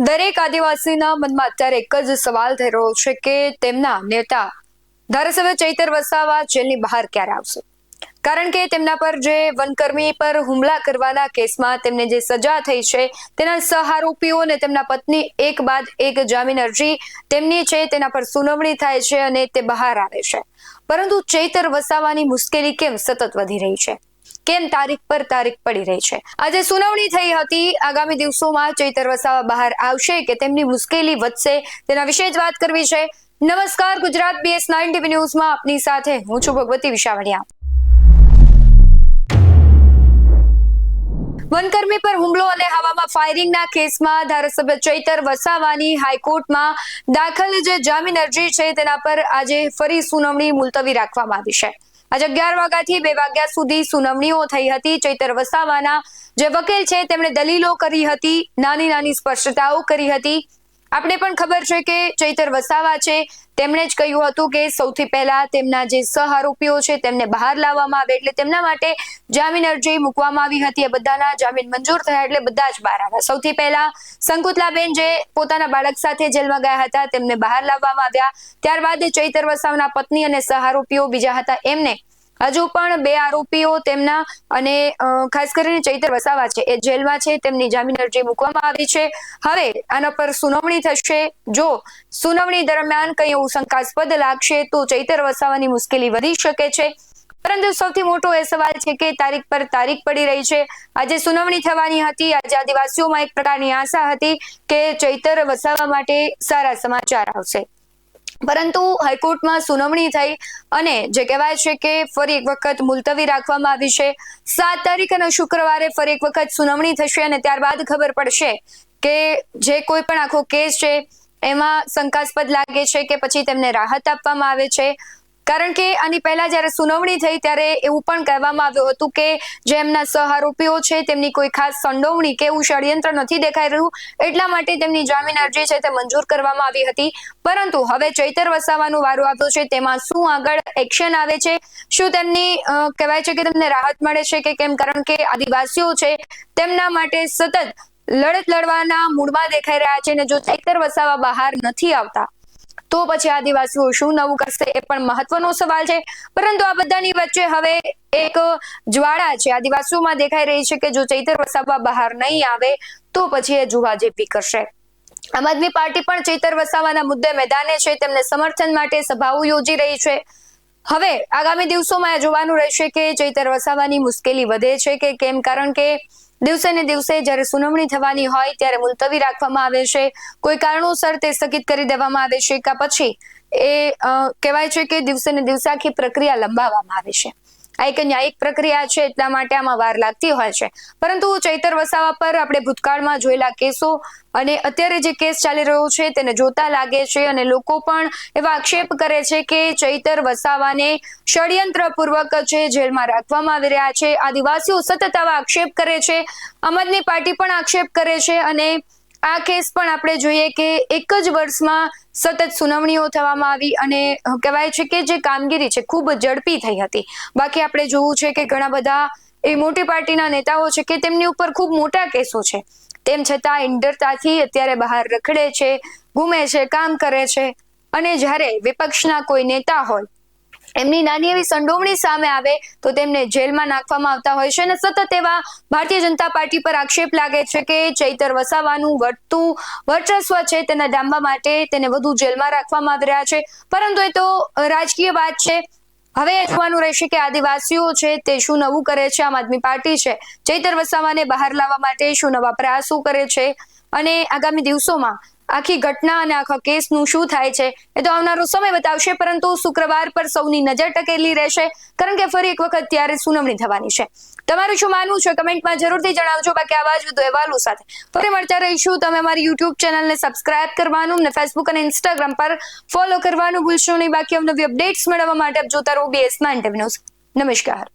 દરેક આદિવાસીના મનમાં અત્યારે એક જ સવાલ થઈ રહ્યો છે કે તેમના નેતા ધારાસભ્ય ચૈતર વસાવા જેલની બહાર ક્યારે આવશે। કારણ કે તેમના પર જે વનકર્મી પર હુમલા કરવાના કેસમાં તેમને જે સજા થઈ છે તેના સહઆરોપીઓ અને તેમના પત્ની એક બાદ એક જામીન અરજી તેમની છે તેના પર સુનાવણી થાય છે અને તે બહાર આવે છે। પરંતુ ચૈતર વસાવાની મુશ્કેલી કેમ સતત વધી રહી છે, કેમ તારીખ પર તારીખ પડી રહી છે। આજે સુનાવણી થઈ હતી, આગામી દિવસોમાં ચૈતર વસાવા બહાર આવશે કે તેમની મુશ્કેલી વધશે, તેના વિશે જ વાત કરવી છે। નમસ્કાર, ગુજરાત BS9 TV ન્યૂઝમાં આપની સાથે હું છું ભગવતી વિશાવડિયા। વનકર્મી પર હુમલો અને હવામાં ફાયરિંગના કેસમાં ધારાસભ્ય ચૈતર વસાવાની હાઈકોર્ટમાં દાખલ જે જામીન અરજી છે તેના પર આજે ફરી સુનાવણી મુલતવી રાખવામાં આવી છે। આજે 11 વાગ્યાથી 2 વાગ્યા સુધી સુનાવણીઓ થઈ હતી। ચૈતર વસાવાના જે વકીલ છે તેમણે દલીલો કરી હતી, નાની સ્પષ્ટતાઓ કરી હતી। આપણે પણ ખબર છે કે ચૈતર વસાવા છે તેમણે જ કહ્યું હતું કે સૌથી પહેલા તેમના જે સહઆરોપીઓ છે તેમને બહાર લાવવામાં આવે એટલે તેમના માટે જામીન અરજી મૂકવામાં આવી હતી। એ બધાના જામીન મંજૂર થયા એટલે બધા જ બહાર આવ્યા। સૌથી પહેલા સંકુતલાબેન જે પોતાના બાળક સાથે જેલમાં ગયા હતા તેમને બહાર લાવવામાં આવ્યા। ત્યારબાદ ચૈતર વસાવાના પત્ની અને સહઆરોપીઓ બીજા હતા એમને હજુ પણ 2 આરોપીઓ તેમના અને ખાસ કરીને ચૈતર વસાવા છે એ જેલમાં છે, તેમની જામીન અરજી મૂકવામાં આવી છે। હવે આના પર સુનાવણી થશે। જો સુનાવણી દરમિયાન કંઈ એવું શંકાસ્પદ લાગશે તો ચૈતર વસાવાની મુશ્કેલી વધી શકે છે। પરંતુ સૌથી મોટો એ સવાલ છે કે તારીખ પર તારીખ પડી રહી છે। આજે સુનાવણી થવાની હતી, આજે આદિવાસીઓમાં એક પ્રકારની આશા હતી કે ચૈતર વસાવા માટે સારા સમાચાર આવશે, પરંતુ હાઈકોર્ટમાં સુનાવણી થઈ અને જે કહેવાય છે કે ફરી એક વખત મુલતવી રાખવામાં આવી છે। 7 તારીખ અને શુક્રવારે ફરી એક વખત સુનાવણી થશે અને ત્યારબાદ ખબર પડશે કે જે કોઈ પણ આખો કેસ છે એમાં શંકાસ્પદ લાગે છે કે પછી તેમને રાહત આપવામાં આવે છે। કારણ કે આની પહેલા જ્યારે સુનાવણી થઈ ત્યારે એવું પણ કહેવામાં આવ્યું હતું કે જે એમના સહઆરોપીઓ છે તેમની કોઈ ખાસ સંડોવણી કે એવું ષડયંત્ર નથી દેખાઈ રહ્યું, એટલા માટે તેમની જામીન અરજી છે તે મંજૂર કરવામાં આવી હતી। પરંતુ હવે ચૈતર વસાવાનો વારો આવ્યો છે, તેમાં શું આગળ એક્શન આવે છે, શું તેમની કહેવાય છે કે તેમને રાહત મળે છે કે કેમ, કારણ કે આદિવાસીઓ છે તેમના માટે સતત લડત લડવાના મૂડમાં દેખાઈ રહ્યા છે અને જો ચૈતર વસાવા બહાર નથી આવતા તો પછી આદિવાસીઓ શું નવું કરશે એ પણ મહત્વનો સવાલ છે। પરંતુ આ બધાની વચ્ચે હવે એક જ્વાળા છે આદિવાસીઓમાં દેખાઈ રહી છે કે જો ચૈતર વસાવા બહાર નહીં આવે તો પછી એ જુવા જેવી કરશે। આમ આદમી પાર્ટી પણ ચૈતર વસાવાના મુદ્દે મેદાને છે, તેમને સમર્થન માટે સભાઓ યોજી રહી છે। હવે આગામી દિવસોમાં જોવાનું રહેશે કે ચૈતર વસાવાની મુશ્કેલી વધે છે કે કેમ, કારણ કે દિવસે ને દિવસે જ્યારે સુનાવણી થવાની હોય ત્યારે મુલતવી રાખવામાં આવે છે, કોઈ કારણોસર તે સ્થગિત કરી દેવામાં આવે છે કે પછી એ કહેવાય છે કે દિવસે ને દિવસે આખી પ્રક્રિયા લંબાવવામાં આવે છે। આ એક ન્યાયિક પ્રક્રિયા છે એટલા માટે આમાં વાર લાગતી હોય છે। પરંતુ ચૈતર વસાવા પર આપણે ભૂતકાળમાં જોયેલા કેસો અને અત્યારે જે કેસ ચાલી રહ્યો છે તેને જોતા લાગે છે અને લોકો પણ એવા આક્ષેપ કરે છે કે ચૈતર વસાવાને ષડયંત્રપૂર્વક છે જેલમાં રાખવામાં આવી રહ્યા છે। આદિવાસીઓ સતત આવા આક્ષેપ કરે છે, આમ આદમી પાર્ટી પણ આક્ષેપ કરે છે અને આ કેસ પણ આપણે જોઈએ કે એક જ વર્ષમાં સતત સુનાવણીઓ થવામાં આવી અને કહેવાય છે કે જે કામગીરી છે ખૂબ ઝડપી થઈ હતી। બાકી આપણે જોવું છે કે ઘણા બધા એ મોટી પાર્ટીના નેતાઓ છે કે તેમની ઉપર ખૂબ મોટા કેસો છે, તેમ છતાં ઇન્ડરતાથી અત્યારે બહાર રખડે છે, ઘૂમે છે, કામ કરે છે અને જ્યારે વિપક્ષના કોઈ નેતા હોય એમની નાની એવી સંડોવણી સામે આવે તો તેમને જેલમાં નાખવામાં આવતા હોય છે અને સતત એવા ભારતીય જનતા પાર્ટી પર આક્ષેપ લાગે છે કે ચૈતર વસાવાનું વધતું વર્ચસ્વ છે તેને ડામવા માટે તેને વધુ જેલમાં રાખવામાં આવી રહ્યા છે। પરંતુ એ તો રાજકીય વાત છે। હવે જોવાનું રહેશે કે આદિવાસીઓ છે તે શું નવું કરે છે, આમ આદમી પાર્ટી છે ચૈતર વસાવાને બહાર લાવવા માટે શું નવા પ્રયાસો કરે છે અને આગામી દિવસોમાં આખી ઘટના અને આખા કેસનું શું થાય છે એ તો આવનારો સમય બતાવશે। પરંતુ શુક્રવાર પર સૌની નજર ટકેલી રહેશે કારણ કે ફરી એક વખત ત્યારે સુનાવણી થવાની છે। તમારું શું માનવું છે કમેન્ટમાં જરૂરથી જણાવજો। બાકી આવા જ વધુ અહેવાલો સાથે ફરી મળતા રહીશું। તમે અમારી YouTube ચેનલને સબસ્ક્રાઇબ કરવાનું અને Facebook અને Instagram પર ફોલો કરવાનું ભૂલશો નહીં। બાકી અવનવી અપડેટ્સ મેળવવા માટે આપ જોતા રહો BS9 TV ન્યૂઝ। નમસ્કાર।